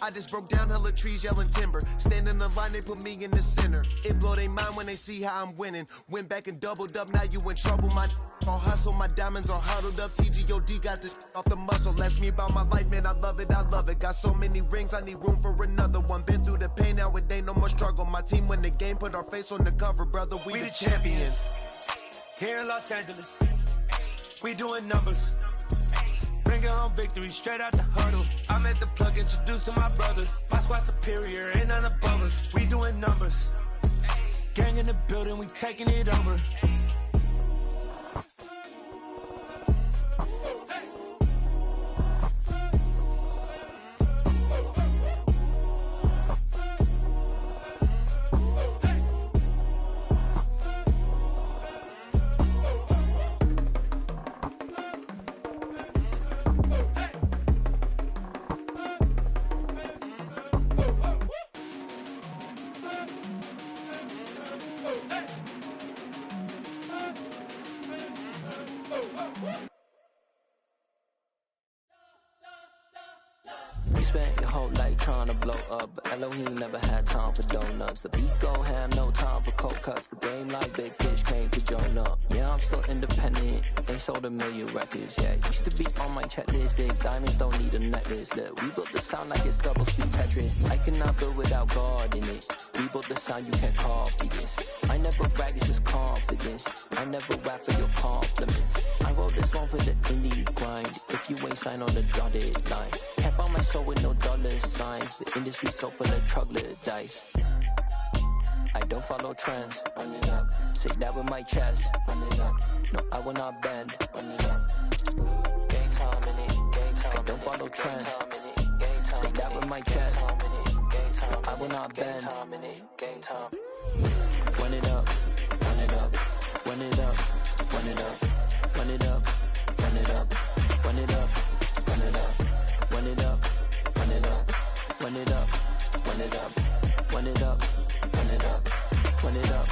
I just broke down hella trees yelling timber. Stand in the line, they put me in the center. It blow they mind when they see how I'm winning. Went back and doubled up, now you in trouble. My all hustle, my diamonds are huddled up. TGOD got this off the muscle. Ask me about my life, man, I love it, I love it. Got so many rings, I need room for another one. Been through the pain, now it ain't no more struggle. My team win the game, put our face on the cover, brother, we the champions. Here in Los Angeles, we doing numbers. Bringing home victory straight out the huddle. I'm at the plug, introduced to my brother. My squad superior, ain't none above us. We doing numbers. Gang in the building, we taking it over. You spent your whole life trying to blow up, but Elohim never had time for donuts. The beat go ham, no time for cold cuts. The game like big bitch came to join up. Yeah, I'm still independent, ain't sold a million records. Yeah, used to be on my checklist. Big diamonds don't need a necklace. Look, we built the sound like it's double speed Tetris. I cannot build without God in it. We built the sound, you can't copy this. I never brag, it's just confidence. I never rap for your compliments. I wrote this one for the indie grind. If you ain't signed on the dotted line, can't buy my soul with no dollar signs. The industry so full of troglodytes. I don't follow trends. Run it up. Say that with my chest. Run it up. No, I will not bend. Run it up. Gang time in it. Gang time. I don't follow trends. Say that with my chest. No, I will not bend. Gang time. Run it up. Run it up. Run it up. Run it up. Run it up. Run it up. Run it up. Run it up. Run it up. Run it up. Run it up. Run it up. Run it up. Run it up. Run it up.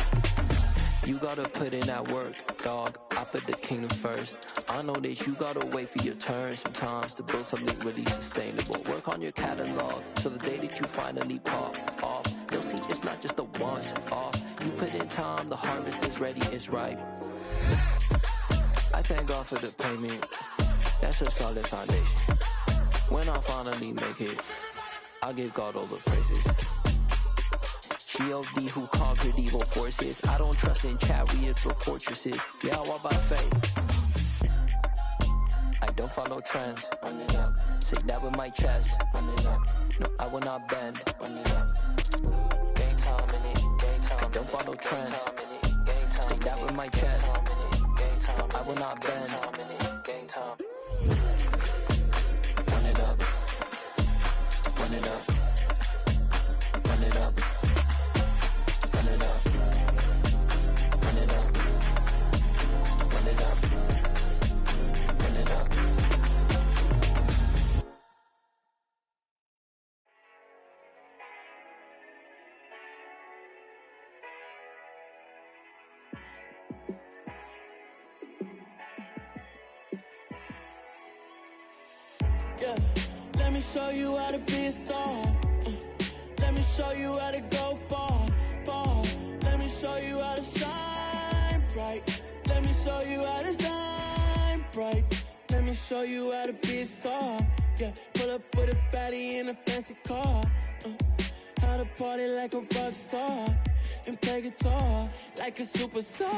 You gotta put in that work, dog. I put the kingdom first. I know that you gotta wait for your turn sometimes to build something really sustainable. Work on your catalog, so the day that you finally pop off, you'll see it's not just a once off. You put in time, the harvest is ready, it's ripe. I thank God for the payment. That's a solid foundation. When I finally make it, I'll give God all the praises. G.O.D. who conquered evil forces. I don't trust in chariots or fortresses. Yeah, I walk by faith. I don't follow trends. Run it up. Say that with my chest. Run it up. No, I will not bend. Run it up. Game time in it. Game time. I don't follow trends. Say that with my chest. No, I will not bend. Game time. Run it up. Run it up. Run it up. Run it up. Run it up. Run it up. Run it up. Yeah, let me show you how to be a star. Let me show you how to go far, far. Let me show you how to shine bright. Let me show you how to shine bright. Let me show you how to be a star. Yeah, pull up with a baddie in a fancy car. How to party like a rock star and play guitar like a superstar.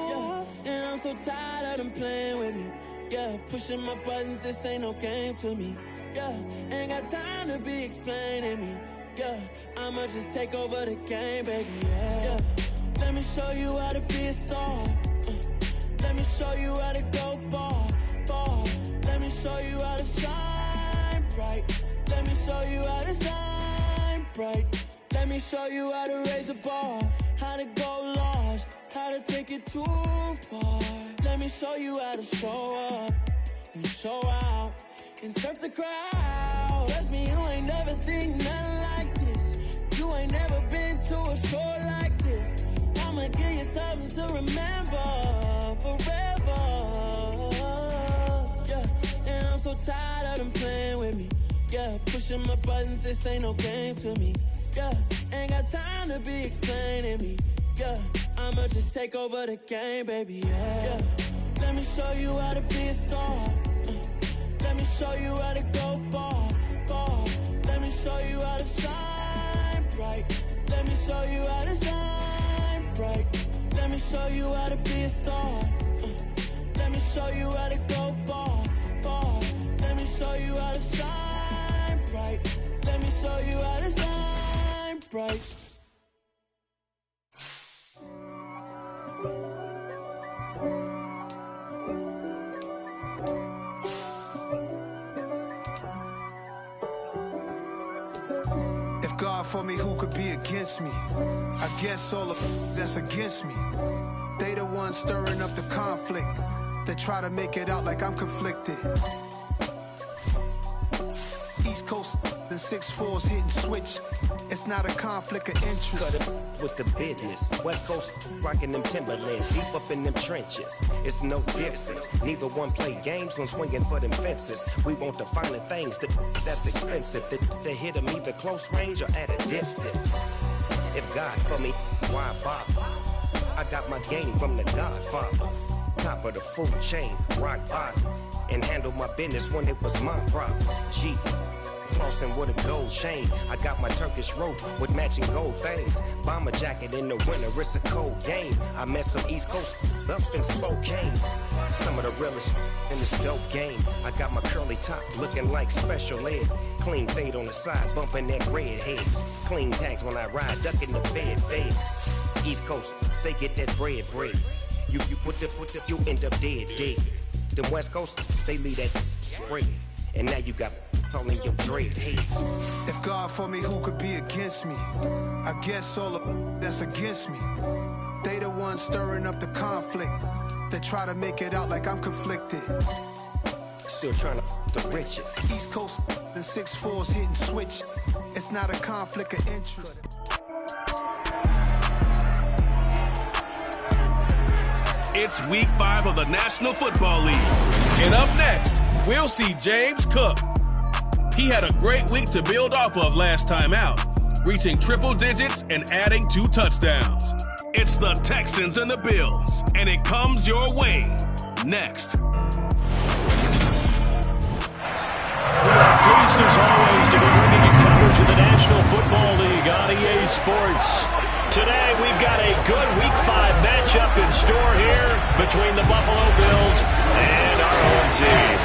Yeah, and I'm so tired of them playing with me. Yeah, pushing my buttons, this ain't no game to me. Yeah, ain't got time to be explaining me. Yeah, I'ma just take over the game, baby. Yeah, let me show you how to be a star. Let me show you how to go far, far. Let me show you how to shine bright. Let me show you how to shine bright. Let me show you how to raise the bar, how to go large, how to take it too far. Let me show you how to show up and show out and surf the crowd. Trust me, you ain't never seen nothing like this. You ain't never been to a show like this. I'ma give you something to remember forever. Yeah, and I'm so tired of them playing with me. Yeah, pushing my buttons, this ain't no game to me. Yeah, ain't got time to be explaining me. Yeah, I'ma just take over the game, baby. Yeah. Let me show you how to be a star. Let me show you how to go far, far. Let me show you how to shine bright. Let me show you how to shine bright. Let me show you how to be a star. Let me show you how to go far, far. Let me show you how to shine bright. Let me show you how to shine bright. If God for me, who could be against me? I guess all of that's against me. They the ones stirring up the conflict. They try to make it out like I'm conflicted. East Coast, the 6'4s hitting switch. It's not a conflict of interest. Cut it with the business. West Coast rocking them Timberlands, deep up in them trenches. It's no difference. Neither one play games when swinging for them fences. We want the finer things that's expensive. They hit them either close range or at a distance. If God for me, why bother? I got my game from the Godfather. Top of the food chain, rock bottom. And handle my business when it was my problem. Jeep. Flossing with a gold chain. I got my Turkish rope with matching gold things. Bomber jacket in the winter, it's a cold game. I met some East Coast up in Spokane. Some of the realest in this dope game. I got my curly top looking like special ed. Clean fade on the side, bumping that red head. Clean tags when I ride, ducking the feds. East Coast, they get that bread. You put the, you end up dead. The West Coast, they leave that spread. And now you got all in your dread head. If God for me, who could be against me? I guess all of that's against me. They the ones stirring up the conflict. They try to make it out like I'm conflicted. Still trying to the riches. East Coast, the 6'4s hitting switch. It's not a conflict of interest. It's week 5 of the National Football League. And up next, we'll see James Cook. He had a great week to build off of last time out, reaching triple digits and adding 2 touchdowns. It's the Texans and the Bills, and it comes your way next. We are pleased as always to be bringing you coverage of the National Football League on EA Sports. Today we've got a good Week 5 matchup in store here between the Buffalo Bills and our home team.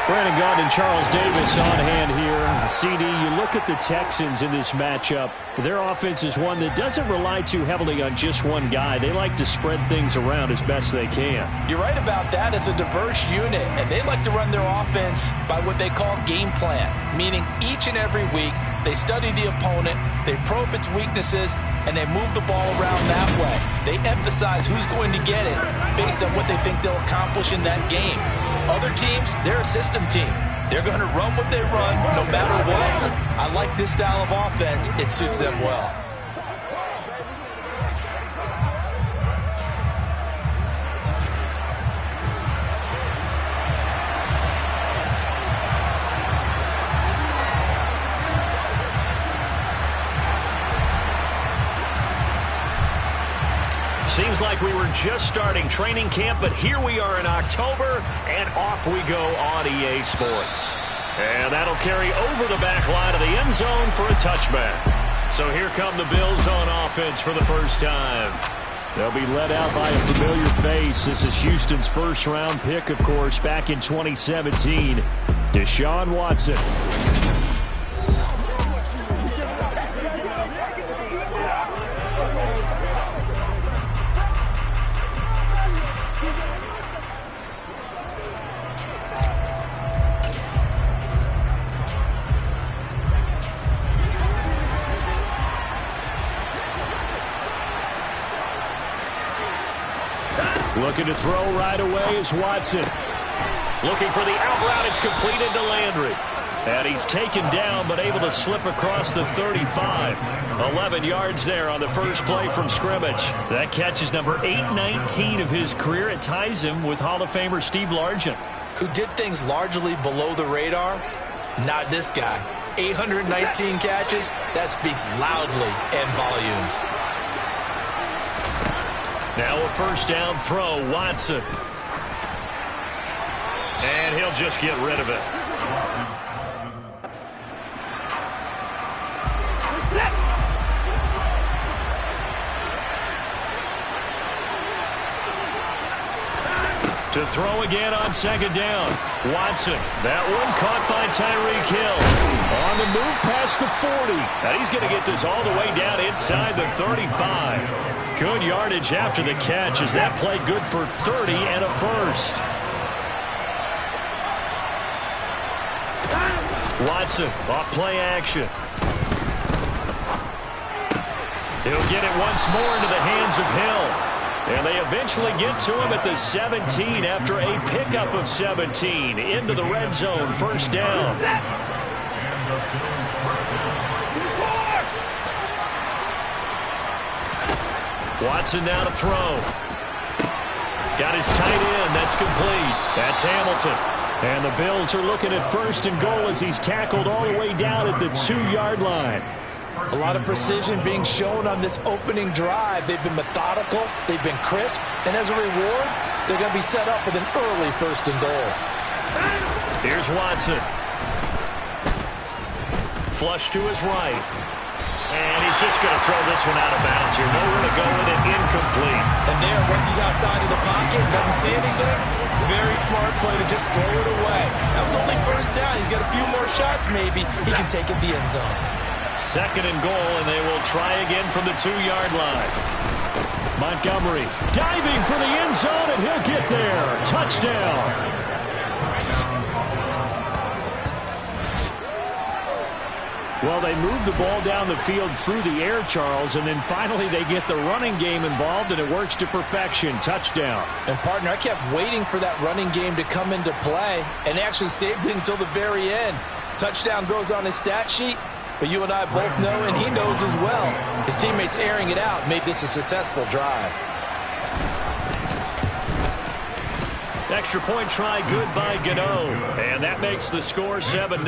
Brandon Gaunt and Charles Davis on hand here. CD, you look at the Texans in this matchup. Their offense is one that doesn't rely too heavily on just one guy. They like to spread things around as best they can. You're right about that. It's a diverse unit, and they like to run their offense by what they call game plan, meaning each and every week they study the opponent, they probe its weaknesses, and they move the ball around that way. They emphasize who's going to get it based on what they think they'll accomplish in that game. Other teams, they're a system team. They're going to run what they run no matter what. I like this style of offense. It suits them well. Seems like we were just starting training camp, but here we are in October, and off we go on EA Sports. And that'll carry over the back line of the end zone for a touchback. So here come the Bills on offense for the first time. They'll be led out by a familiar face. This is Houston's first-round pick, of course, back in 2017, Deshaun Watson. Looking to throw right away is Watson. Looking for the out route. It's completed to Landry. And he's taken down but able to slip across the 35. 11 yards there on the first play from scrimmage. That catch is number 819 of his career. It ties him with Hall of Famer Steve Largent, who did things largely below the radar. Not this guy. 819 catches, that speaks loudly in volumes. Now a first down throw, Watson. And he'll just get rid of it. To throw again on second down. Watson. That one caught by Tyreek Hill. On the move past the 40. And he's going to get this all the way down inside the 35. Good yardage after the catch as that play good for 30 and a first. Watson off play action. He'll get it once more into the hands of Hill. And they eventually get to him at the 17 after a pickup of 17 into the red zone. First down. Watson now to throw. Got his tight end. That's complete. That's Hamilton. And the Bills are looking at first and goal as he's tackled all the way down at the 2-yard line. A lot of precision being shown on this opening drive. They've been methodical, they've been crisp, and as a reward, they're going to be set up with an early first and goal. Here's Watson. Flush to his right. And he's just going to throw this one out of bounds here. Nowhere to go with it, incomplete. And there, once he's outside of the pocket and doesn't see anything, very smart play to just throw it away. That was only first down. He's got a few more shots maybe. He can take it the end zone. Second and goal, and they will try again from the 2-yard line. Montgomery diving for the end zone, and he'll get there. Touchdown. Well, they move the ball down the field through the air, Charles, and then finally they get the running game involved, and it works to perfection. Touchdown. And, partner, I kept waiting for that running game to come into play, and actually saved it until the very end. Touchdown goes on his stat sheet. But you and I both know, and he knows as well, his teammates airing it out made this a successful drive. Extra point try good by Gano. And that makes the score 7-0.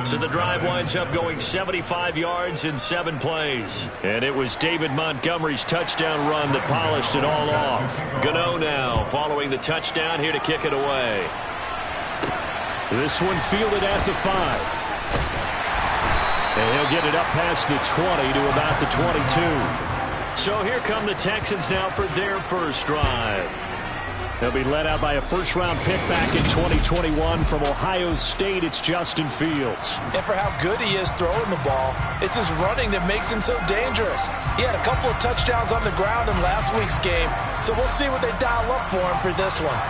So the drive winds up going 75 yards in 7 plays. And it was David Montgomery's touchdown run that polished it all off. Gano now following the touchdown here to kick it away. This one fielded at the 5. And he'll get it up past the 20 to about the 22. So here come the Texans now for their first drive. They'll be led out by a first-round pick back in 2021 from Ohio State. It's Justin Fields. And for how good he is throwing the ball, it's his running that makes him so dangerous. He had a couple of touchdowns on the ground in last week's game, so we'll see what they dial up for him for this one.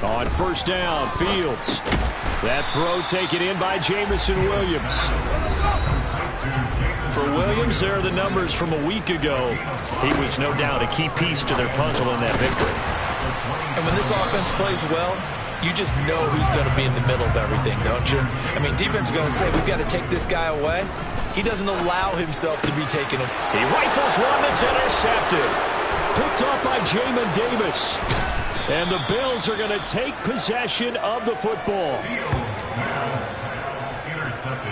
On first down, Fields. That throw taken in by Jamison Williams. For Williams, there are the numbers from a week ago. He was no doubt a key piece to their puzzle in that victory. And when this offense plays well, you just know who's going to be in the middle of everything, don't you? I mean, defense is going to say, we've got to take this guy away. He doesn't allow himself to be taken away. He rifles one that's intercepted. Picked up by Jamin Davis. And the Bills are going to take possession of the football.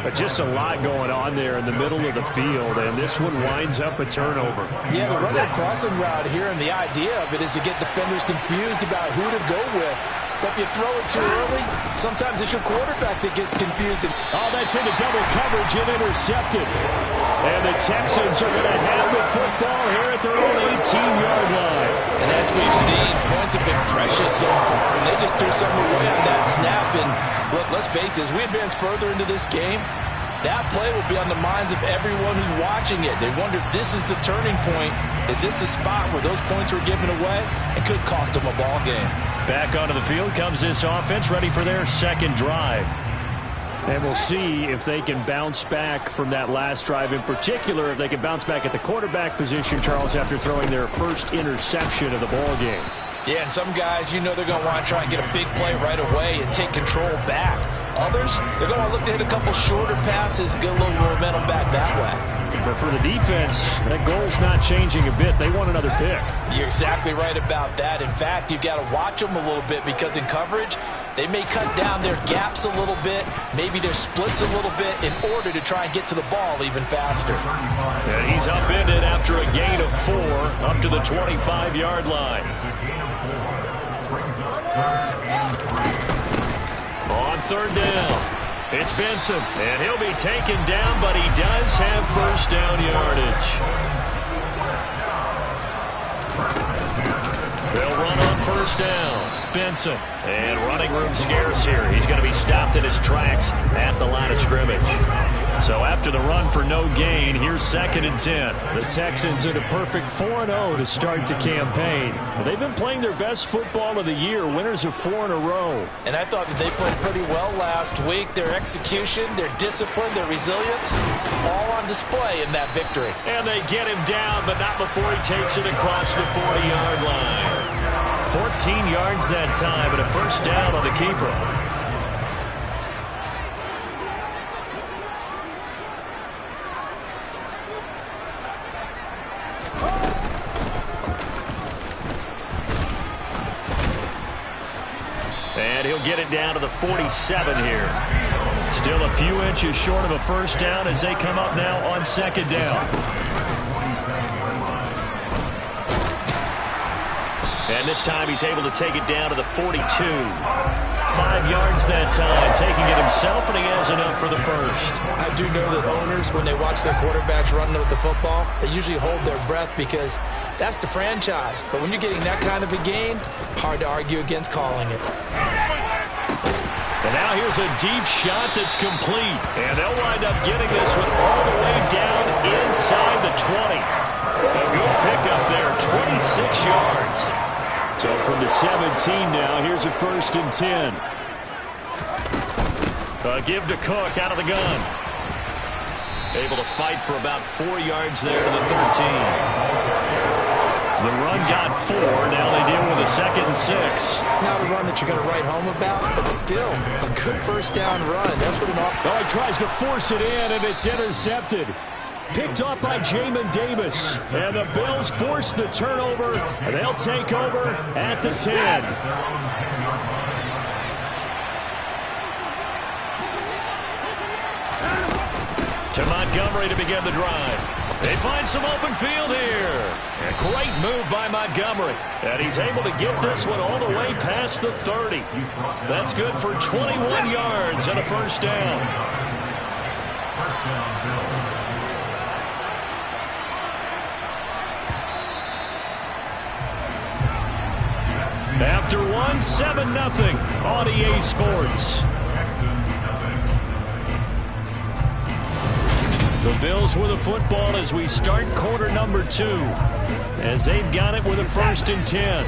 But just a lot going on there in the middle of the field, and this one winds up a turnover. Yeah, the running crossing route here, and the idea of it is to get defenders confused about who to go with. But if you throw it too early, sometimes it's your quarterback that gets confused. Oh, that's into double coverage and intercepted. And the Texans are going to have the football here at their own 18-yard line. And as we've seen, points have been precious so far, and they just threw something away on that snap. And look, let's face it, as we advance further into this game, that play will be on the minds of everyone who's watching it. They wonder if this is the turning point. Is this the spot where those points were given away? It could cost them a ball game. Back onto the field comes this offense, ready for their second drive. And we'll see if they can bounce back from that last drive, in particular if they can bounce back at the quarterback position, Charles, after throwing their first interception of the ball game. Yeah, and some guys, they're going to want to try and get a big play right away and take control back. Others, they're going to look to hit a couple shorter passes, get a little momentum back that way. But for the defense, that goal's not changing a bit. They want another pick. You're exactly right about that. In fact, you've got to watch them a little bit because in coverage, they may cut down their gaps a little bit, maybe their splits a little bit in order to try and get to the ball even faster. And he's upended after a gain of 4 up to the 25-yard line. On third down, it's Benson, and he'll be taken down, but he does have first down yardage. They'll run on first down. Benson, and running room scarce here. He's going to be stopped in his tracks at the line of scrimmage. So after the run for no gain, here's 2nd and 10. The Texans in a perfect 4-0 to start the campaign. They've been playing their best football of the year, winners of 4 in a row. And I thought that they played pretty well last week. Their execution, their discipline, their resilience, all on display in that victory. And they get him down, but not before he takes it across the 40-yard line. 14 yards that time, and a first down on the keeper. And he'll get it down to the 47 here. Still a few inches short of a first down as they come up now on 2nd down. And this time he's able to take it down to the 42. 5 yards that time, taking it himself, and he has enough for the first. I do know that owners, when they watch their quarterbacks running with the football, they usually hold their breath because that's the franchise. But when you're getting that kind of a gain, hard to argue against calling it. And now here's a deep shot that's complete. And they'll wind up getting this one all the way down inside the 20. A good pickup there, 26 yards. So from the 17 now, here's a 1st and 10. Give to Cook out of the gun. Able to fight for about 4 yards there to the 13. The run got 4. Now they deal with a 2nd and 6. Not a run that you're going to write home about, but still a good first down run. That's what he tries to force it in, and it's intercepted. Picked up by Jamin Davis. And the Bills force the turnover. And they'll take over at the 10. To Montgomery to begin the drive. They find some open field here. A great move by Montgomery. And he's able to get this one all the way past the 30. That's good for 21 yards and a first down. After 7-0 on EA Sports. The Bills with the football as we start quarter number 2. As they've got it with a 1st and 10.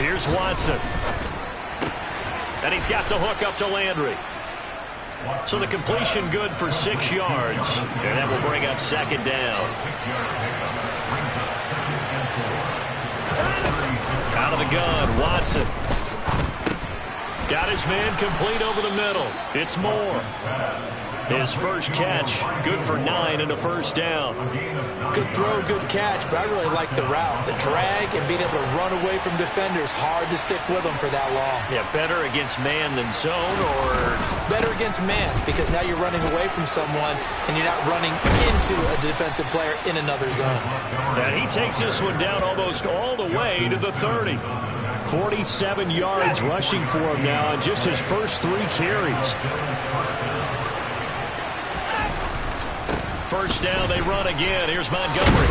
Here's Watson. And he's got the hook up to Landry. So the completion good for 6 yards. And that will bring up 2nd down. Out of the gun, Watson. Got his man complete over the middle. It's Moore. His first catch, good for 9 and a first down. Good throw, good catch, but I really like the route. The drag and being able to run away from defenders, hard to stick with them for that long. Yeah, better against man than zone, or? Better against man, because now you're running away from someone and you're not running into a defensive player in another zone. And he takes this one down almost all the way to the 30. 47 yards rushing for him now on just his first 3 carries. First down, they run again. Here's Montgomery.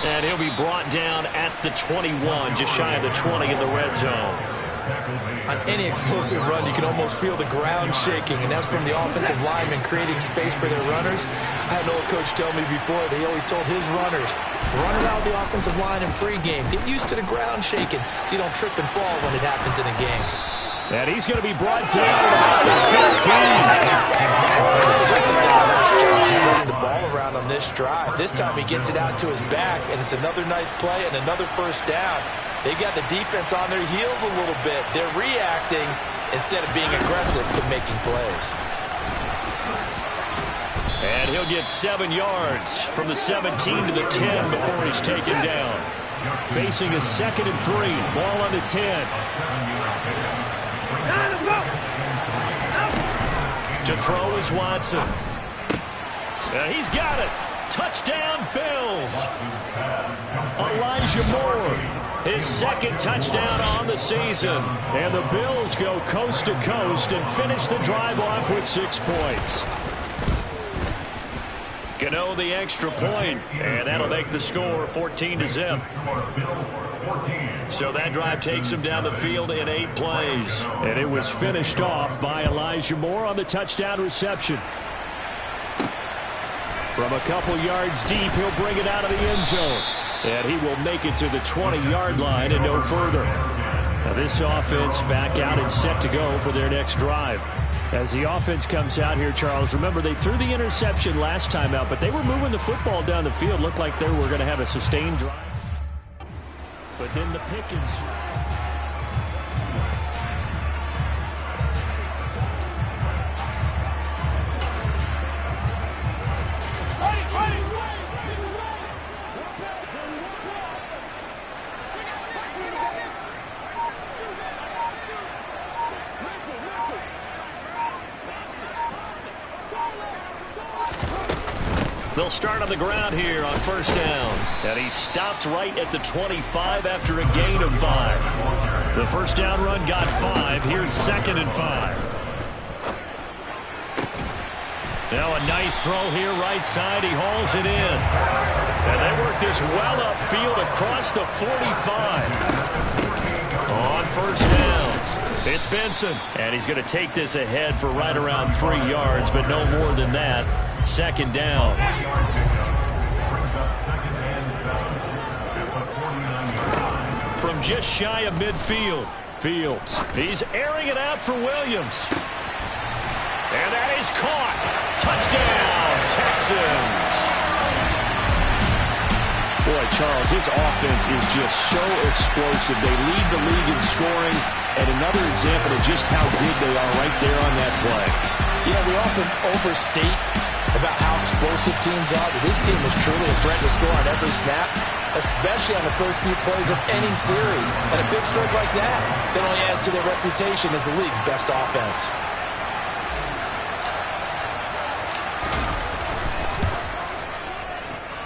And he'll be brought down at the 21, just shy of the 20 in the red zone. On any explosive run, you can almost feel the ground shaking, and that's from the offensive linemen creating space for their runners. I had an old coach tell me before that he always told his runners, run around the offensive line in pregame. Get used to the ground shaking so you don't trip and fall when it happens in a game. And he's going to be brought down at about the 16. Spreading the ball around on this drive. This time he gets it out to his back, and it's another nice play and another first down. They got the defense on their heels a little bit. They're reacting instead of being aggressive and making plays. And he'll get 7 yards from the 17 to the 10 before he's taken down. Facing a 2nd and 3. Ball on the 10. To throw is Watson. And he's got it. Touchdown, Bills. Elijah Moore, his 2nd touchdown on the season. And the Bills go coast to coast and finish the drive off with 6 points. Gano the extra point, and that'll make the score 14-0. So that drive takes him down the field in 8 plays. And it was finished off by Elijah Moore on the touchdown reception. From a couple yards deep, he'll bring it out of the end zone. And he will make it to the 20-yard line and no further. Now this offense back out and set to go for their next drive. As the offense comes out here, Charles, remember they threw the interception last time out, but they were moving the football down the field. Looked like they were going to have a sustained drive. But then the Pickens. They'll start on the ground here on first down. And he stopped right at the 25 after a gain of 5. The first down run got 5. Here's 2nd and 5. Now a nice throw here right side. He hauls it in. And they work this well upfield across the 45. On first down, it's Benson. And he's going to take this ahead for right around 3 yards, but no more than that. 2nd down. From just shy of midfield. Fields. He's airing it out for Williams. And that is caught. Touchdown, Texans. Boy, Charles, this offense is just so explosive. They lead the league in scoring. And another example of just how good they are right there on that play. Yeah, we often overstate about how explosive teams are, but this team is truly a threat to score on every snap, especially on the first few plays of any series. And a big stroke like that only adds to their reputation as the league's best offense.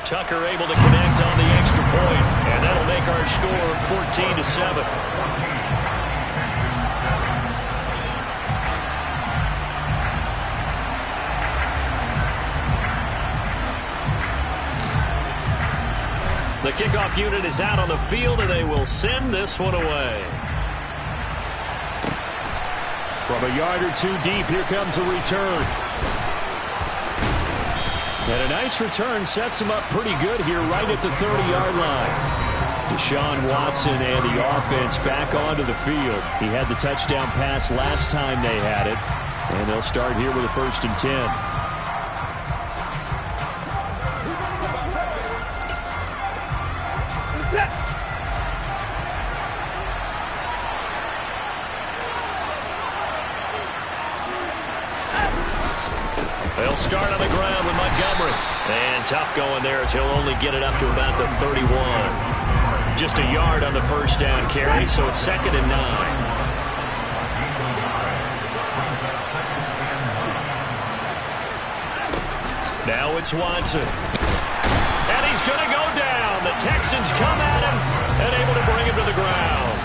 Tucker able to connect on the extra point, and that'll make our score 14-7. The kickoff unit is out on the field, and they will send this one away. From a yard or 2 deep, here comes a return. And a nice return sets him up pretty good here right at the 30-yard line. Deshaun Watson and the offense back onto the field. He had the touchdown pass last time they had it. And they'll start here with a 1st and 10. They'll start on the ground with Montgomery. And tough going there as he'll only get it up to about the 31. Just a yard on the first down carry, so it's 2nd and 9. Now it's Watson. And he's going to go down. The Texans come at him and able to bring him to the ground.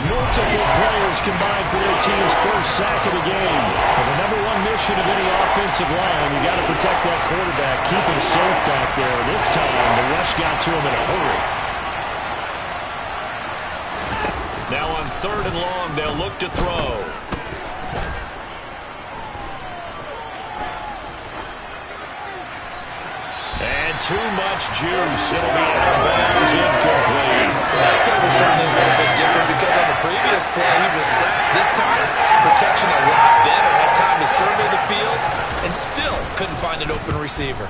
Multiple players combined for their team's first sack of the game. And the #1 mission of any offensive line, you got to protect that quarterback, keep him safe back there. This time, the rush got to him in a hurry. Now on 3rd and long. They'll look to throw. And too much juice. It'll be out of bounds, incomplete. That play was certainly a little bit different because on the previous play he was sacked. This time, protection a lot better. Had time to survey the field and still couldn't find an open receiver.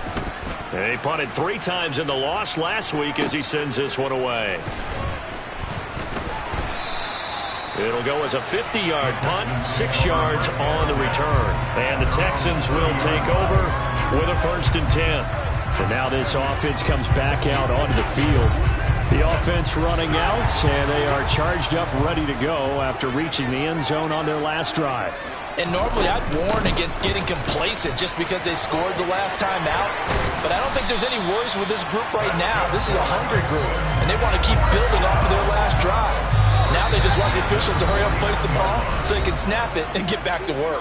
He punted 3 times in the loss last week as he sends this one away. It'll go as a 50-yard punt, 6 yards on the return. And the Texans will take over with a 1st and 10. And now this offense comes back out onto the field. The offense running out, and they are charged up, ready to go after reaching the end zone on their last drive. And normally I'd warn against getting complacent just because they scored the last time out. But I don't think there's any worries with this group right now. This is a hungry group, and they want to keep building off of their last drive. Now they just want the officials to hurry up and place the ball so they can snap it and get back to work.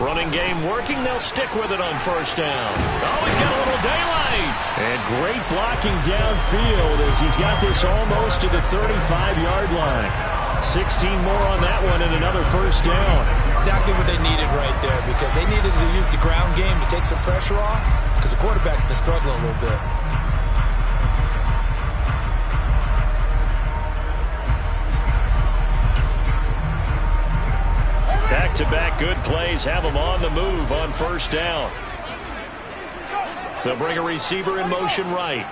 Running game working. They'll stick with it on 1st down. Oh, he's got a little daylight. And great blocking downfield as he's got this almost to the 35-yard line. 16 more on that one and another 1st down. Exactly what they needed right there because they needed to use the ground game to take some pressure off because the quarterback's been struggling a little bit. Back-to-back good plays have them on the move on 1st down. They'll bring a receiver in motion right.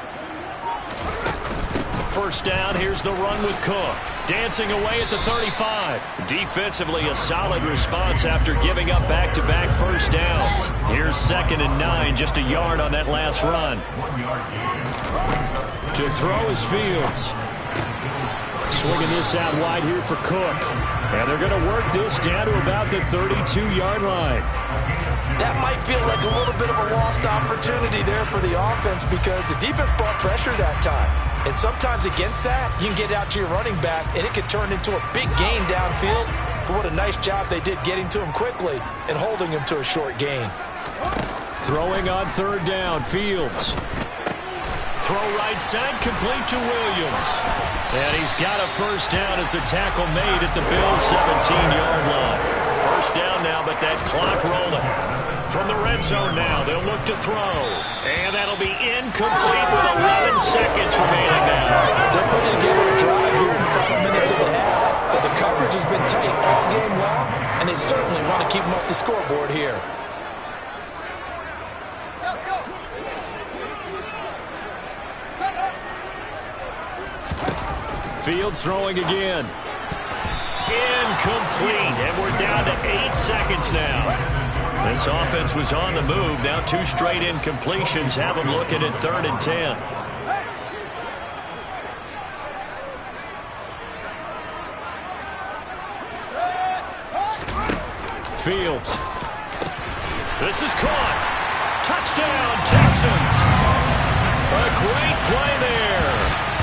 1st down, here's the run with Cook. Dancing away at the 35. Defensively, a solid response after giving up back-to-back 1st downs. Here's 2nd and 9, just a yard on that last run. To throw is Fields. Swinging this out wide here for Cook. And they're going to work this down to about the 32-yard line. That might feel like a little bit of a lost opportunity there for the offense because the defense brought pressure that time. And sometimes against that, you can get out to your running back, and it can turn into a big gain downfield. But what a nice job they did getting to him quickly and holding him to a short gain. Throwing on 3rd down, Fields. Throw right side, complete to Williams. And he's got a 1st down as the tackle made at the Bills' 17-yard line. 1st down now, but that clock rolling. From the red zone now, they'll look to throw. And that'll be incomplete with 11 seconds remaining now. They're putting together a drive here in the final minutes of the half. But the coverage has been tight all game long, and they certainly want to keep them off the scoreboard here. Fields throwing again. Incomplete, and we're down to 8 seconds now. This offense was on the move. Now 2 straight incompletions have them looking at 3rd and 10. Fields. This is caught. Touchdown, Texans. A great play there.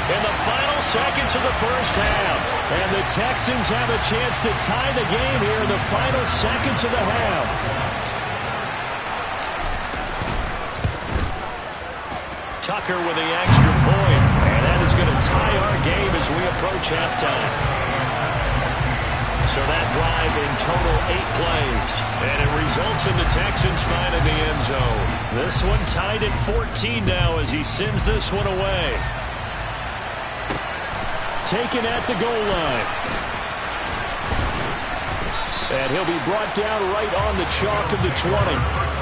In the final seconds of the 1st half. And the Texans have a chance to tie the game here in the final seconds of the half. Tucker with the extra point. And that is going to tie our game as we approach halftime. So that drive in total 8 plays. And it results in the Texans finding the end zone. This one tied at 14 now as he sends this one away. Taken at the goal line. And he'll be brought down right on the chalk of the 20.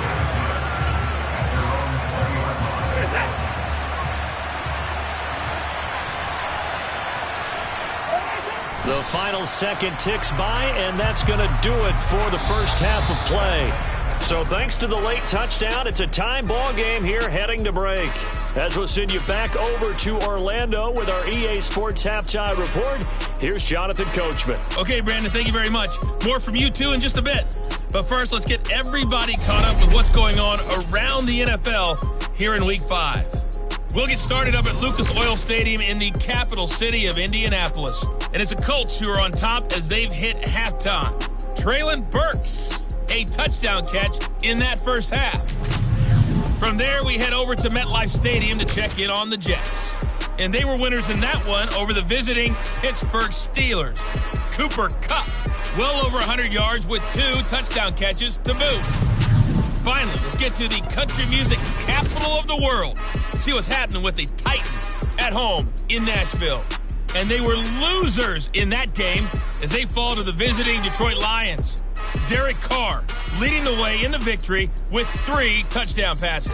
The final second ticks by, and that's going to do it for the 1st half of play. So thanks to the late touchdown, it's a time ball game here heading to break. As we'll send you back over to Orlando with our EA Sports Halftime Report, here's Jonathan Coachman. Okay, Brandon, thank you very much. More from you, too, in just a bit. But first, let's get everybody caught up with what's going on around the NFL here in Week 5. We'll get started up at Lucas Oil Stadium in the capital city of Indianapolis. And it's the Colts who are on top as they've hit halftime. Traylon Burks a touchdown catch in that first half. From there, we head over to MetLife Stadium to check in on the Jets. And they were winners in that one over the visiting Pittsburgh Steelers. Cooper Kupp, well over 100 yards with 2 touchdown catches to boot. Finally, let's get to the country music capital of the world. See what's happening with the Titans at home in Nashville. And they were losers in that game as they fall to the visiting Detroit Lions. Derek Carr leading the way in the victory with 3 touchdown passes.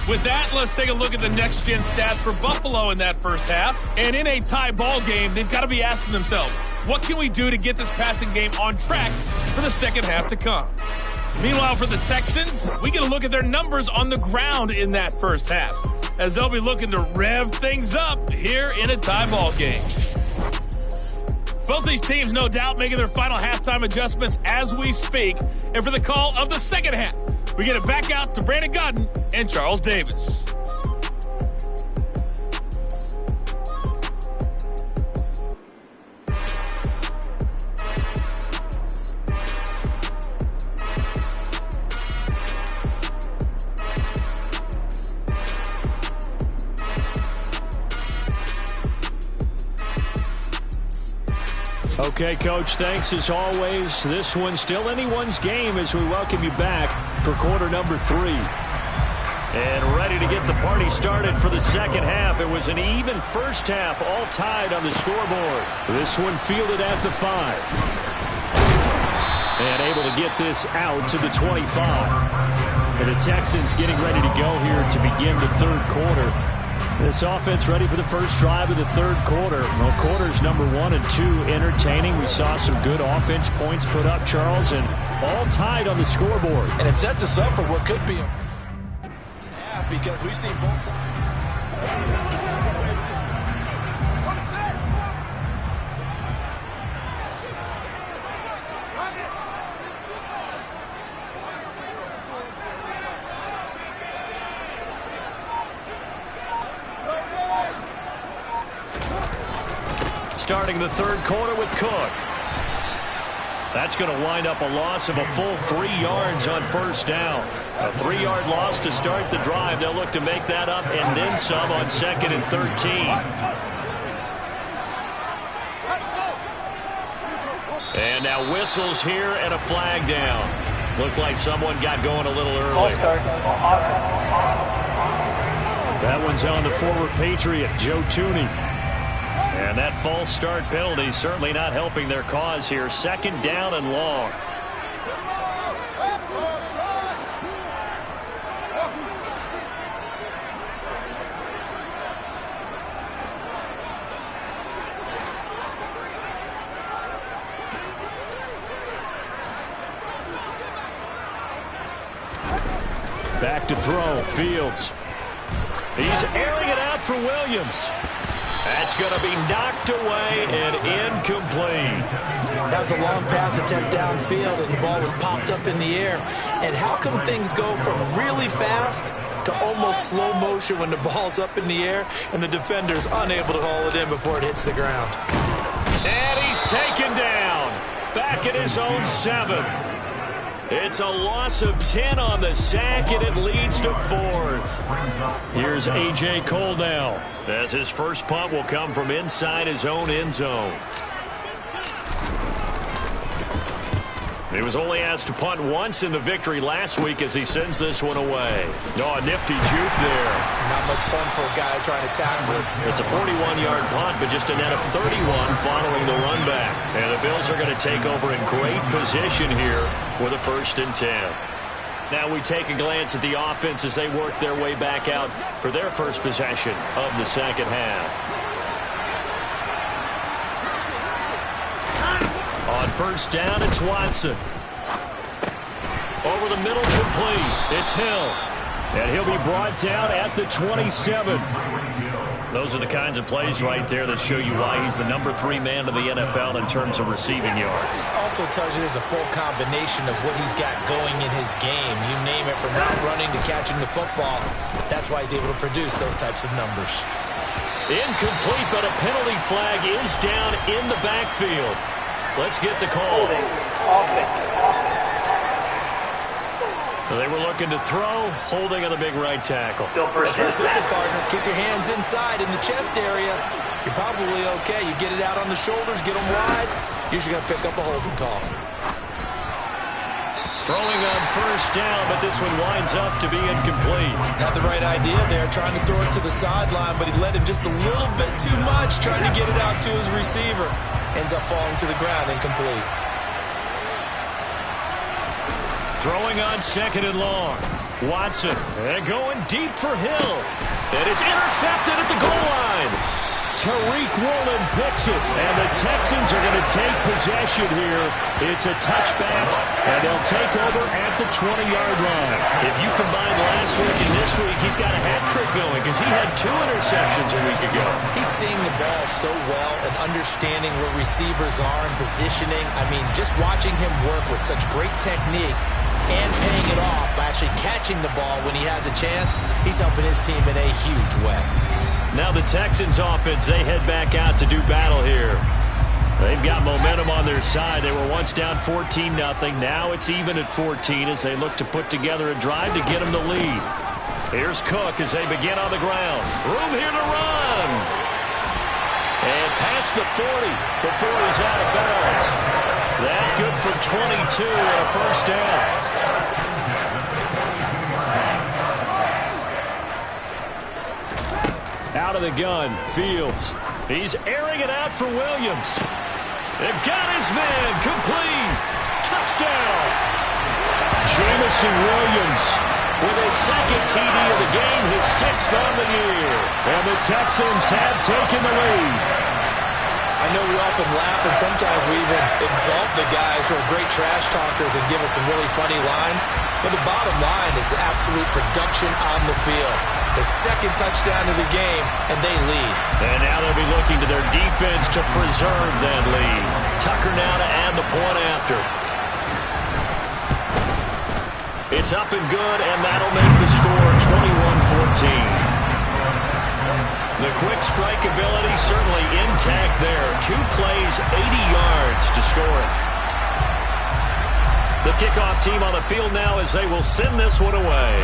With that, let's take a look at the next-gen stats for Buffalo in that first half. And in a tie ball game, they've got to be asking themselves, what can we do to get this passing game on track for the second half to come? Meanwhile, for the Texans, we get a look at their numbers on the ground in that first half, as they'll be looking to rev things up here in a tie ball game. Both these teams, no doubt, making their final halftime adjustments as we speak. And for the call of the second half, we get it back out to Brandon Godden and Charles Davis. Okay, Coach, thanks as always. This one's still anyone's game as we welcome you back for quarter number 3. And ready to get the party started for the second half. It was an even first half, all tied on the scoreboard. This one fielded at the 5. And able to get this out to the 25. And the Texans getting ready to go here to begin the third quarter. This offense ready for the first drive of the third quarter. Well, quarters number 1 and 2 entertaining. We saw some good offense points put up, Charles, and all tied on the scoreboard. And it sets us up for what could be a half because we've seen both sides. Starting the third quarter with Cook. That's going to wind up a loss of a full 3 yards on first down. A 3-yard loss to start the drive. They'll look to make that up and then some on 2nd and 13. And now whistles here and a flag down. Looked like someone got going a little early. That one's on the former Patriot, Joe Tooney. And that false start penalty certainly not helping their cause here. 2nd down and long. Back to throw, Fields. He's airing it out for Williams. That's going to be knocked away and incomplete. That was a long pass attempt downfield, and the ball was popped up in the air. And how come things go from really fast to almost slow motion when the ball's up in the air and the defender's unable to haul it in before it hits the ground? And he's taken down. Back at his own 7. It's a loss of 10 on the sack, and it leads to 4th. Here's A.J. Cole now, as his first punt will come from inside his own end zone. He was only asked to punt once in the victory last week as he sends this one away. Oh, a nifty juke there. Not much fun for a guy trying to tackle it. It's a 41-yard punt, but just a net of 31 following the run back. And the Bills are going to take over in great position here with a 1st and 10. Now we take a glance at the offense as they work their way back out for their first possession of the second half. On first down, it's Watson. Over the middle, complete. It's Hill. And he'll be brought down at the 27. Those are the kinds of plays right there that show you why he's the number 3 man in the NFL in terms of receiving yards. Also tells you there's a full combination of what he's got going in his game. You name it, from route running to catching the football. That's why he's able to produce those types of numbers. Incomplete, but a penalty flag is down in the backfield. Let's get the call. They were looking to throw, holding on the big right tackle. That's real simple, partner. Keep your hands inside in the chest area. You're probably okay. You get it out on the shoulders, get them wide. Usually going to pick up a holding call. Throwing on first down, but this one winds up to be incomplete. Had the right idea there, trying to throw it to the sideline, but he let him just a little bit too much, trying to get it out to his receiver. Ends up falling to the ground, incomplete. Throwing on second and long. Watson, and going deep for Hill. And it's intercepted at the goal line. Tariq Woolen picks it, and the Texans are going to take possession here. It's a touchback, and they'll take over at the 20-yard line. If you combine last week and this week, he's got a hat trick going because he had 2 interceptions a week ago. He's seeing the ball so well and understanding where receivers are and positioning. I mean, just watching him work with such great technique and paying it off by actually catching the ball when he has a chance, he's helping his team in a huge way. Now the Texans offense, they head back out to do battle here. They've got momentum on their side. They were once down 14-0. Now it's even at 14 as they look to put together a drive to get them the lead. Here's Cook as they begin on the ground. Room here to run. And past the 40 before he's out of bounds. That good for 22 and a first down. Out of the gun, Fields. He's airing it out for Williams. They've got his man, complete. Touchdown. Jamison Williams with his second TD of the game, his 6th on the year. And the Texans have taken the lead. I know we often laugh and sometimes we even exalt the guys who are great trash talkers and give us some really funny lines. But the bottom line is absolute production on the field. The second touchdown of the game, and they lead. And now they'll be looking to their defense to preserve that lead. Tucker now to add the point after. It's up and good, and that'll make the score 21-14. The quick strike ability certainly intact there. 2 plays, 80 yards to score it. The kickoff team on the field now as they will send this one away.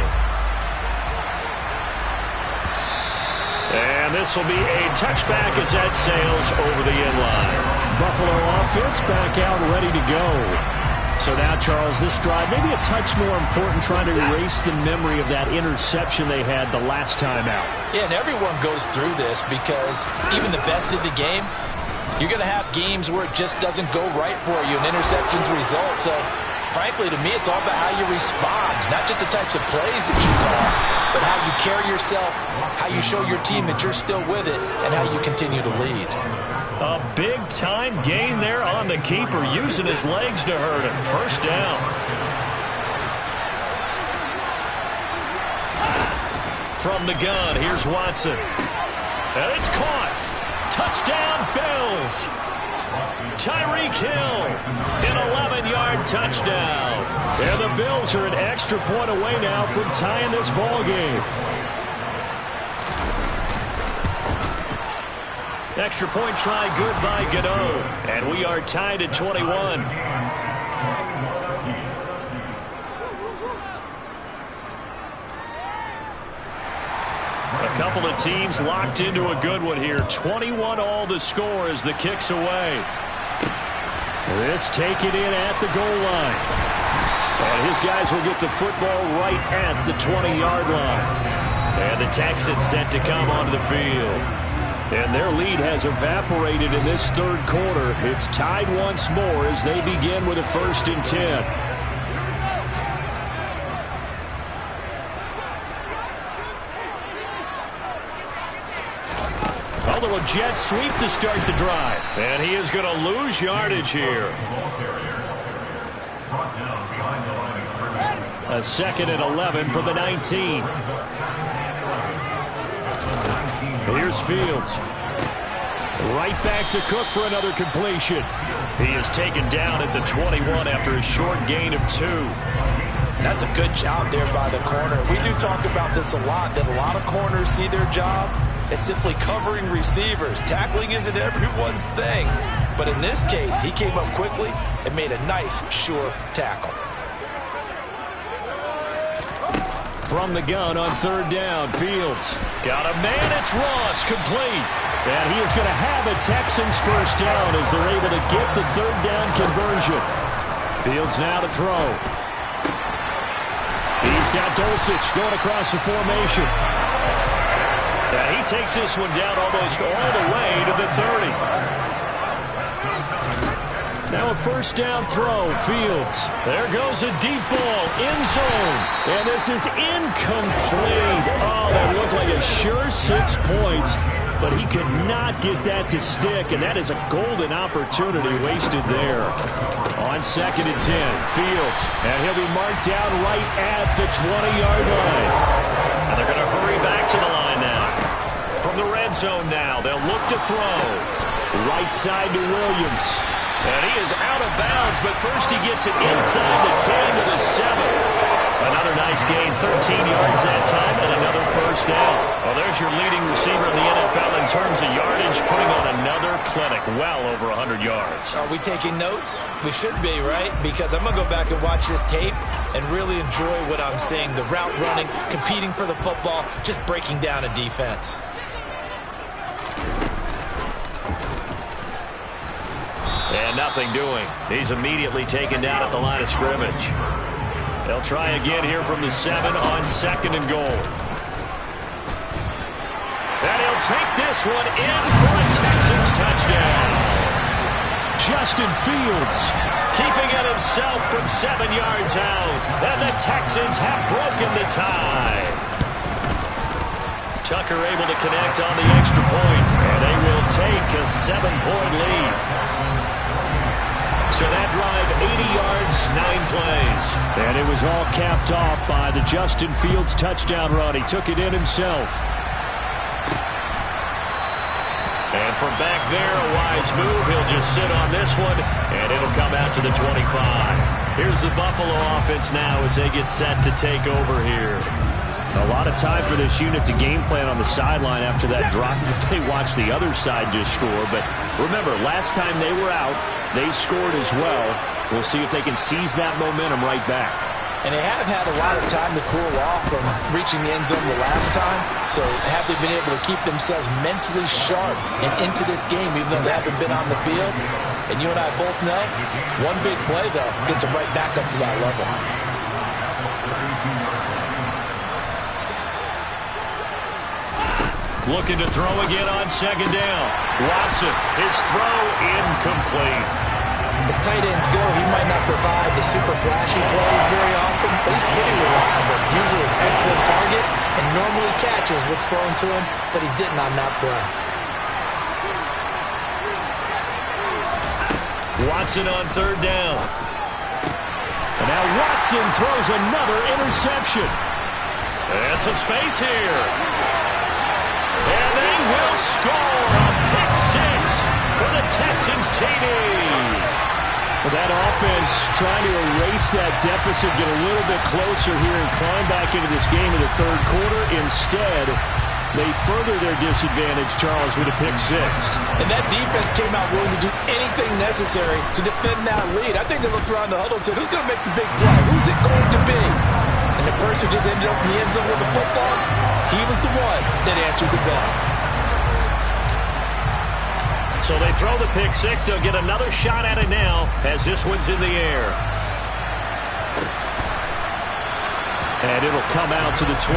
And this will be a touchback as that sails over the end line. Buffalo offense back out ready to go. So now, Charles, this drive maybe a touch more important, trying to erase the memory of that interception they had the last time out. Yeah, and everyone goes through this because even the best of the game, you're going to have games where it just doesn't go right for you and interceptions result. So, frankly, to me, it's all about how you respond, not just the types of plays that you call, but how you carry yourself, how you show your team that you're still with it, and how you continue to lead. A big-time gain there on the keeper, using his legs to hurt him. First down. From the gun, here's Watson. And it's caught. Touchdown, Bills. Tyreek Hill, an 11-yard touchdown. And the Bills are an extra point away now from tying this ball game. Extra point try good by Godot. And we are tied at 21. A couple of teams locked into a good one here. 21 all the score as the kick's away. This taken in at the goal line. And his guys will get the football right at the 20-yard line. And the Texans set to come onto the field. And their lead has evaporated in this third quarter. It's tied once more as they begin with a 1st and 10. A little jet sweep to start the drive. And he is going to lose yardage here. A 2nd and 11 from the 19. Here's Fields. Right back to Cook for another completion. He is taken down at the 21 after a short gain of 2. That's a good job there by the corner. We do talk about this a lot, that a lot of corners see their job, is simply covering receivers. Tackling isn't everyone's thing. But in this case, he came up quickly and made a nice, sure tackle. From the gun on third down, Fields. Got a man, it's Ross, complete. And he is going to have a Texans first down as they're able to get the third down conversion. Fields now to throw. He's got Dulcich going across the formation. And he takes this one down almost all the way to the 30. Now a first down throw, Fields. There goes a deep ball, end zone. And this is incomplete. Oh, that looked like a sure 6 points. But he could not get that to stick, and that is a golden opportunity wasted there. On 2nd and 10, Fields. And he'll be marked down right at the 20-yard line. And they're going to hurry back to the line now. From the red zone now, they'll look to throw. Right side to Williams. And he is out of bounds, but first he gets it inside the 10 to the 7. Another nice gain, 13 yards that time, and another first down. Well, there's your leading receiver in the NFL in terms of yardage, putting on another clinic, well over 100 yards. Are we taking notes? We should be, right? Because I'm going to go back and watch this tape and really enjoy what I'm seeing. The route running, competing for the football, just breaking down a defense. And nothing doing. He's immediately taken down at the line of scrimmage. They'll try again here from the 7 on 2nd and goal. And he'll take this one in for a Texans touchdown. Justin Fields keeping it himself from 7 yards out. And the Texans have broken the tie. Tucker able to connect on the extra point. And they will take a 7-point lead. So that drive, 80 yards, 9 plays. And it was all capped off by the Justin Fields touchdown run. He took it in himself. And from back there, a wise move. He'll just sit on this one, and it'll come out to the 25. Here's the Buffalo offense now as they get set to take over here. A lot of time for this unit to game plan on the sideline after that drop that they watched the other side just score. But remember, last time they were out, they scored as well. We'll see if they can seize that momentum right back. And they have had a lot of time to cool off from reaching the end zone the last time. So have they been able to keep themselves mentally sharp and into this game, even though they haven't been on the field? And you and I both know, one big play, though, gets them right back up to that level. Looking to throw again on 2nd down. Watson, his throw incomplete. As tight ends go, he might not provide the super flashy plays very often, but he's pretty reliable. Usually an excellent target and normally catches what's thrown to him, but he didn't on that play. Watson on 3rd down. And now Watson throws another interception. And some space here. And they will score a pick 6 for the Texans TD. Well, that offense trying to erase that deficit, get a little bit closer here and climb back into this game in the 3rd quarter. Instead, they further their disadvantage, Charles, with a pick 6. And that defense came out willing to do anything necessary to defend that lead. I think they looked around the huddle and said, who's going to make the big play? Who's it going to be? And the person who just ended up in the end zone with the football, he was the one that answered the bell. So they throw the pick 6. They'll get another shot at it now as this one's in the air. And it'll come out to the 25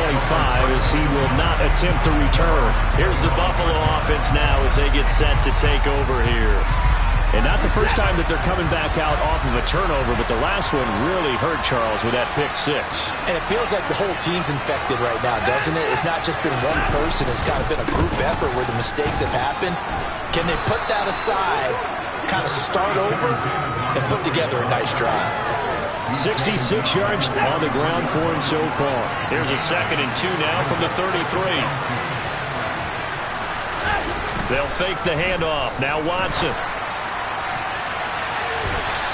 as he will not attempt to return. Here's the Buffalo offense now as they get set to take over here. And not the first time that they're coming back out off of a turnover, but the last one really hurt Charles with that pick 6. And it feels like the whole team's infected right now, doesn't it? It's not just been one person. It's kind of been a group effort where the mistakes have happened. Can they put that aside, kind of start over, and put together a nice drive? 66 yards on the ground for him so far. Here's a 2nd and 2 now from the 33. They'll fake the handoff. Now Watson.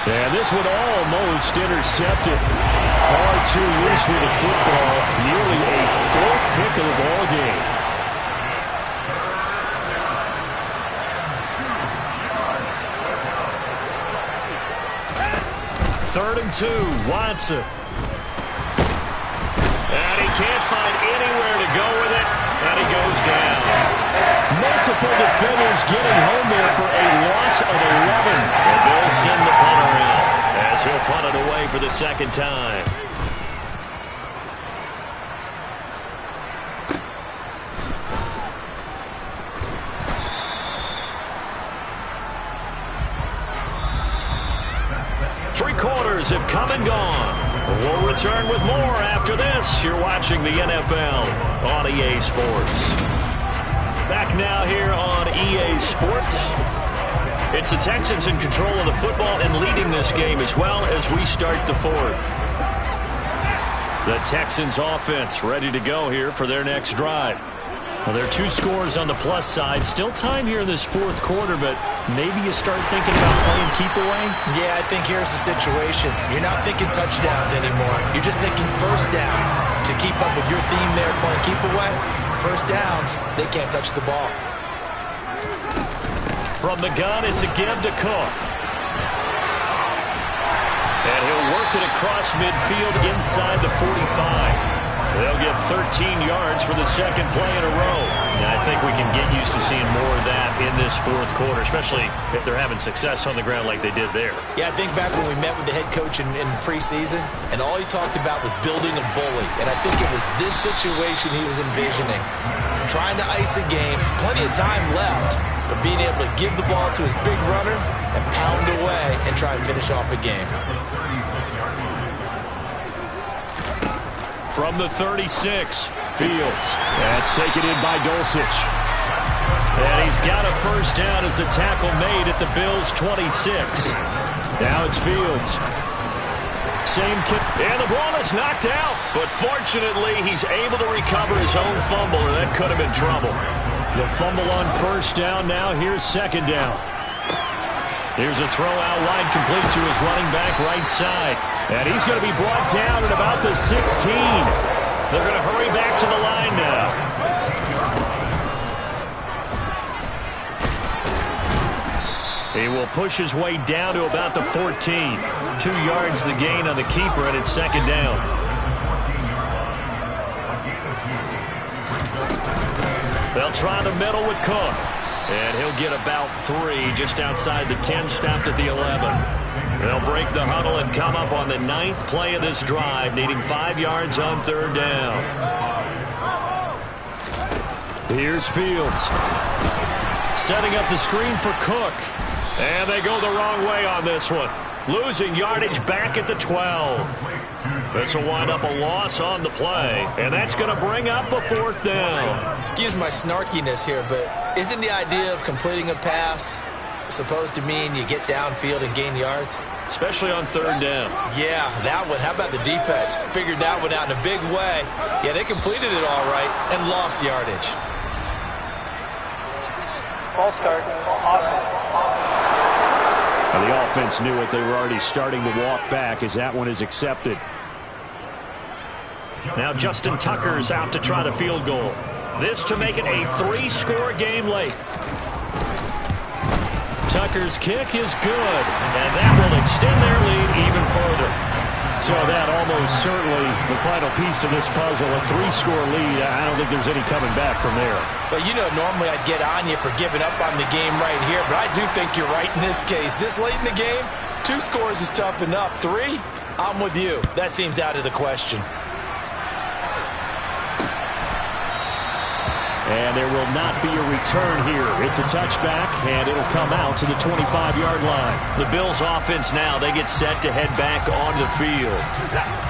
And this one almost intercepted. Far too loose with the football. Nearly a 4th pick of the ball game. 3rd and 2. Watson. And he can't find anywhere to go with it, and he goes down. Multiple defenders getting home there for a loss of 11. And they'll send the punter in as he'll punt it away for the second time. Three quarters have come and gone. We'll return with more after this. You're watching the NFL on EA Sports. Back now here on EA Sports. It's the Texans in control of the football and leading this game as well as we start the fourth. The Texans offense ready to go here for their next drive. Well, there are 2 scores on the plus side. Still time here in this fourth quarter, but maybe you start thinking about playing keep away? Yeah, I think here's the situation. You're not thinking touchdowns anymore. You're just thinking first downs. To keep up with your theme there, playing keep away, first downs, they can't touch the ball. From the gun, it's a give to Cook. And he'll work it across midfield inside the 45. They'll get 13 yards for the second play in a row. And I think we can get used to seeing more of that in this fourth quarter, especially if they're having success on the ground like they did there. Yeah, I think back when we met with the head coach in preseason, and all he talked about was building a bully. And I think it was this situation he was envisioning. Trying to ice a game, plenty of time left, but being able to give the ball to his big runner and pound away and try and finish off a game. From the 36, Fields. That's taken in by Dulcich. And he's got a first down as a tackle made at the Bills' 26. Now it's Fields. Same kick. And the ball is knocked out. But fortunately, he's able to recover his own fumble, and that could have been trouble. The fumble on first down. Now here's second down. Here's a throw out wide, complete to his running back right side. And he's going to be brought down at about the 16. They're going to hurry back to the line now. He will push his way down to about the 14. 2 yards the gain on the keeper, and it's second down. They'll try the middle with Cook. And he'll get about 3 just outside the 10, stopped at the 11. They'll break the huddle and come up on the 9th play of this drive, needing 5 yards on third down. Here's Fields. Setting up the screen for Cook. And they go the wrong way on this one. Losing yardage back at the 12. This will wind up a loss on the play. And that's going to bring up a fourth down. Excuse my snarkiness here, but isn't the idea of completing a pass supposed to mean you get downfield and gain yards? Especially on third down. Yeah, that one. How about the defense? Figured that one out in a big way. Yeah, they completed it all right and lost yardage. Ball start. And the offense knew it. They were already starting to walk back as that one is accepted. Now Justin Tucker's out to try the field goal. This to make it a 3-score game late. Tucker's kick is good, and that will extend their lead even further. So that almost certainly the final piece to this puzzle, a 3-score lead. I don't think there's any coming back from there. But you know, normally I'd get on you for giving up on the game right here, but I do think you're right in this case. This late in the game, 2 scores is tough enough. 3, I'm with you. That seems out of the question. And there will not be a return here. It's a touchback, and it'll come out to the 25-yard line. The Bills' offense now, they get set to head back on the field.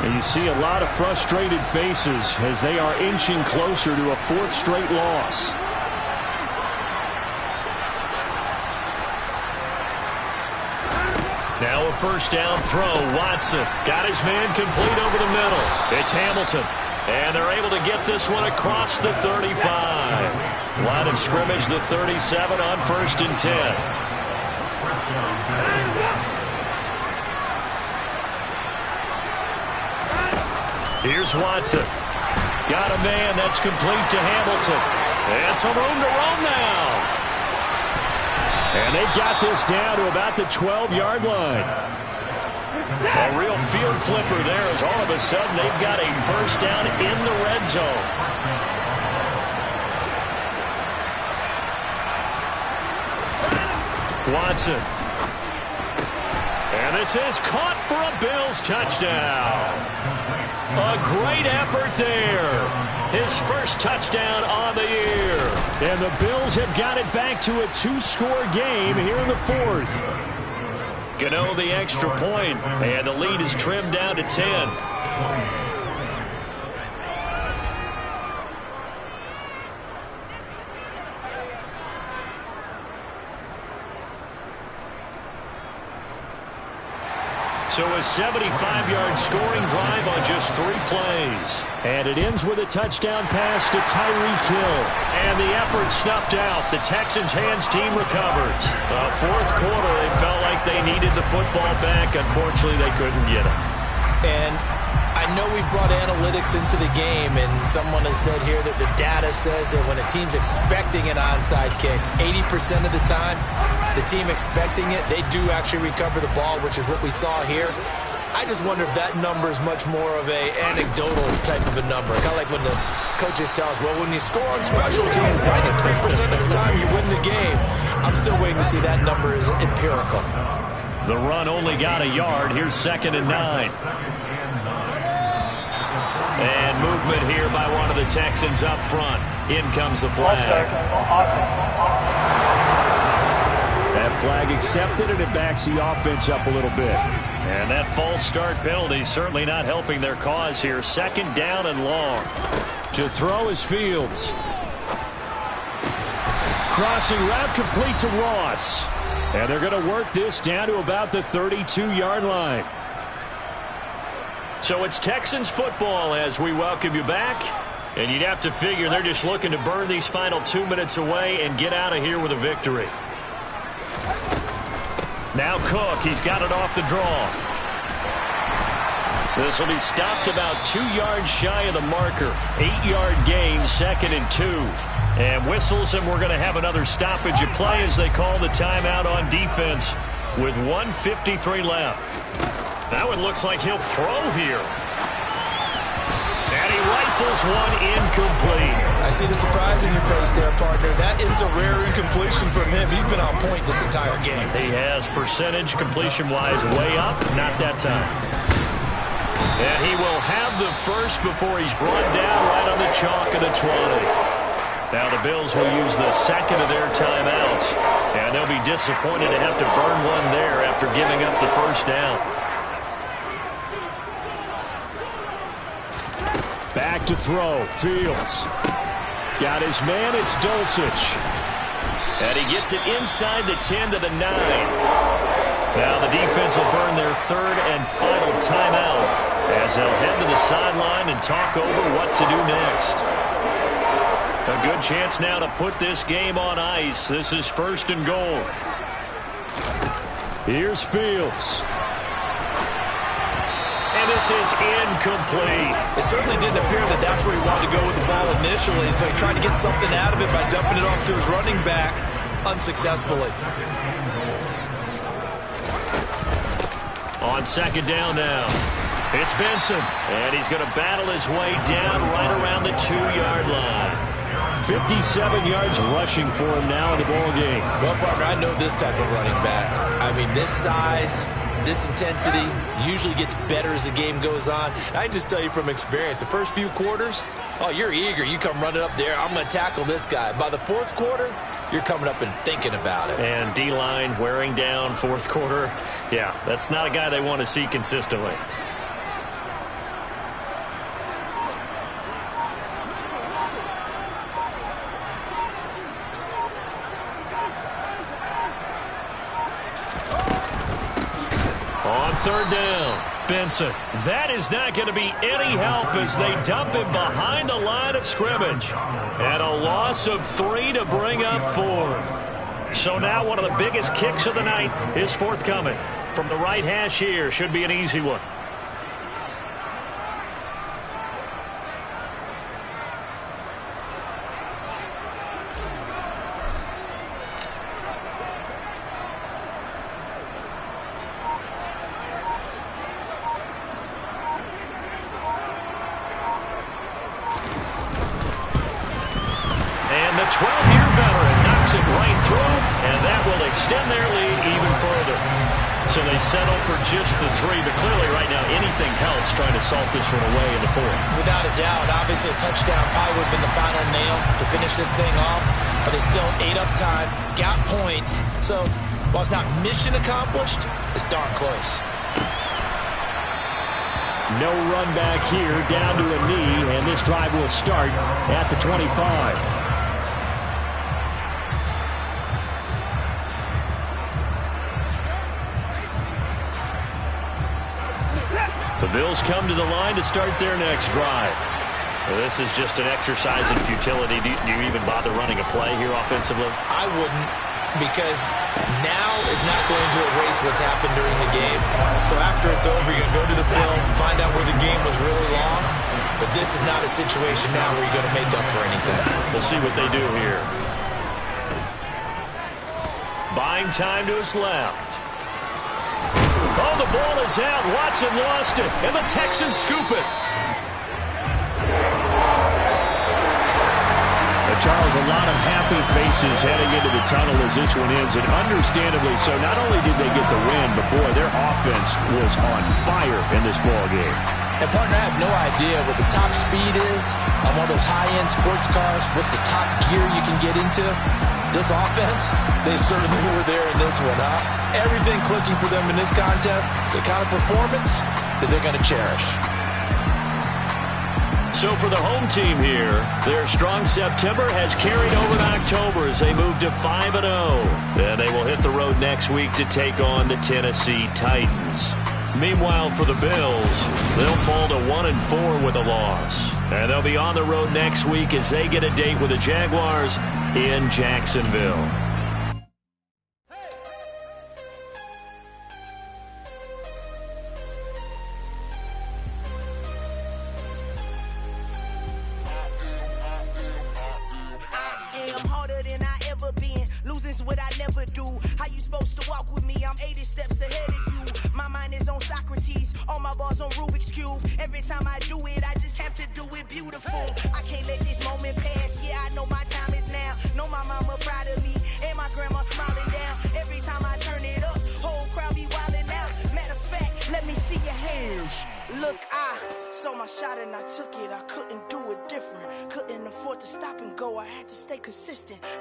And you see a lot of frustrated faces as they are inching closer to a 4th straight loss. Now a first down throw. Watson got his man complete over the middle. It's Hamilton. And they're able to get this one across the 35. Line of scrimmage, the 37 on 1st and 10. Here's Watson. Got a man that's complete to Hamilton. And some room to roam now. And they've got this down to about the 12-yard line. A real field flipper there as all of a sudden they've got a first down in the red zone. Watson. And this is caught for a Bills touchdown. A great effort there. His first touchdown on the year. And the Bills have got it back to a 2-score game here in the fourth. Gano the extra point, and the lead is trimmed down to 10. So a 75-yard scoring drive on just 3 plays. And it ends with a touchdown pass to Tyreek Hill. And the effort snuffed out. The Texans' hands team recovers. Fourth quarter, they felt like they needed the football back. Unfortunately, they couldn't get it. And I know we brought analytics into the game, and someone has said here that the data says that when a team's expecting an onside kick, 80% of the time, the team expecting it, they do actually recover the ball, which is what we saw here. I just wonder if that number is much more of a anecdotal type of a number. Kind of like when the coaches tell us, well, when you score on special teams, 93% of the time you win the game. I'm still waiting to see that number is empirical. The run only got a yard. Here's 2nd and 9. And movement here by one of the Texans up front. In comes the flag. That flag accepted, and it backs the offense up a little bit. And that false start penalty certainly not helping their cause here. 2nd down and long. To throw is Fields. Crossing route complete to Ross. And they're going to work this down to about the 32-yard line. So it's Texans football as we welcome you back. And you'd have to figure they're just looking to burn these final 2 minutes away and get out of here with a victory. Now Cook, he's got it off the draw. This will be stopped about 2 yards shy of the marker. 8-yard gain, 2nd and 2. And whistles, and we're going to have another stoppage of play as they call the timeout on defense with 1:53 left. That one looks like he'll throw here. And he rifles one incomplete. I see the surprise in your face there, partner. That is a rare incompletion from him. He's been on point this entire game. He has percentage completion-wise way up. Not that time. And he will have the first before he's brought down right on the chalk of the 20. Now the Bills will use the second of their timeouts. And they'll be disappointed to have to burn one there after giving up the first down. Back to throw. Fields. Got his man. It's Dulcich. And he gets it inside the 10 to the 9. Now the defense will burn their 3rd and final timeout as they'll head to the sideline and talk over what to do next. A good chance now to put this game on ice. This is 1st and goal. Here's Fields. And this is incomplete. It certainly didn't appear that that's where he wanted to go with the ball initially, so he tried to get something out of it by dumping it off to his running back unsuccessfully. On 2nd down now, it's Benson, and he's going to battle his way down right around the 2-yard line. 57 yards rushing for him now in the ball game. Well, partner, I know this type of running back. I mean, this size, this intensity usually gets better as the game goes on. I just tell you from experience, the first few quarters, oh, you're eager. You come running up there. I'm going to tackle this guy. By the 4th quarter, you're coming up and thinking about it. And D-line wearing down 4th quarter. Yeah, that's not a guy they want to see consistently. On 3rd down, Benson. That is not going to be any help as they dump him behind the line of scrimmage. And a loss of 3 to bring up 4th. So now one of the biggest kicks of the night is forthcoming. From the right hash here, should be an easy one. 12-year veteran knocks it right through, and that will extend their lead even further. So they settle for just the 3, but clearly right now anything helps trying to salt this one away in the 4th. Without a doubt, obviously a touchdown probably would have been the final nail to finish this thing off, but it's still 8 up time, got points, so while it's not mission accomplished, it's darn close. No run back here, down to a knee, and this drive will start at the 25. The Bills come to the line to start their next drive. Well, this is just an exercise in futility. Do you even bother running a play here offensively? I wouldn't, because now is not going to erase what's happened during the game. So after it's over, you're going to go to the film, find out where the game was really lost. But this is not a situation now where you're going to make up for anything. We'll see what they do here. Buying time to his left. Oh, the ball is out. Watson lost it, and the Texans scoop it. Charles, a lot of happy faces heading into the tunnel as this one ends, and understandably so. Not only did they get the win, but boy, their offense was on fire in this ball game. And partner, I have no idea what the top speed is on one of those high-end sports cars. What's the top gear you can get into? This offense, they certainly were there in this one, huh? Everything clicking for them in this contest, the kind of performance that they're going to cherish. So for the home team here, their strong September has carried over to October as they move to 5-0. Then they will hit the road next week to take on the Tennessee Titans. Meanwhile, for the Bills, they'll fall to 1-4 with a loss. And they'll be on the road next week as they get a date with the Jaguars in Jacksonville.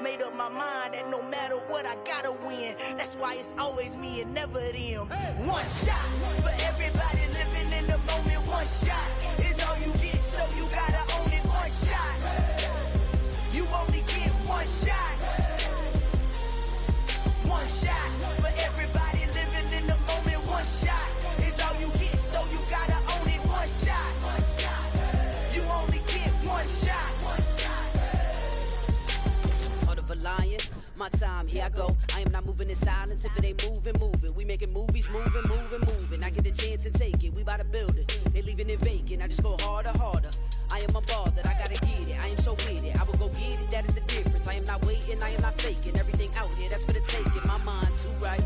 Made up my mind that no matter what, I gotta win. That's why it's always me and never them. One shot for everybody living in the moment. One shot is all you get, so you gotta own it. One shot, you only get one shot. One shot for everybody living in the moment. One shot is all you get, so you gotta own it. One shot, you only get one shot. Lion, my time, here I go. I am not moving in silence. If it ain't moving, moving. We making movies, moving. I get a chance and take it. We bout to build it. They leaving it vacant. I just go harder. I am unbothered. I gotta get it. I am so with it. I will go get it. That is the difference. I am not waiting. I am not faking. Everything out here, that's for the taking. My mind too right.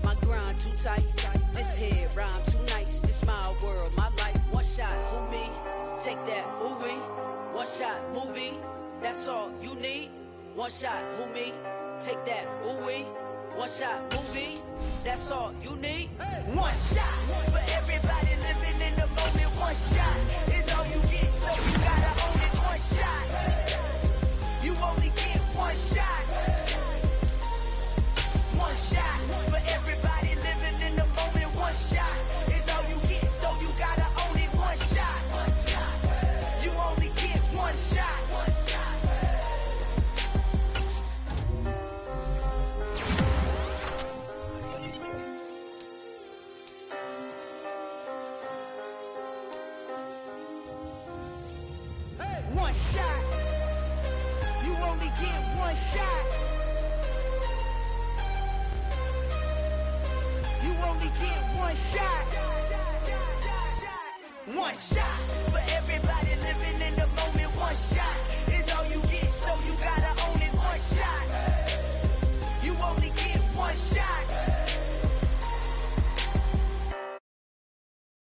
My grind too tight. This head rhyme too nice. This my world, my life. One shot, who me? Take that, ooh wee. One shot, movie. That's all you need. One shot, who me? Take that, ooh wee. One shot, movie. That's all you need. One shot for everybody living in the moment. One shot is all you get, so you gotta own it. One shot, you only get one shot. One shot for everybody living in the moment. One shot is all you get, so you gotta own it. One shot, you only get one shot. One shot. You only get one shot. You only get one shot. One shot for everybody living in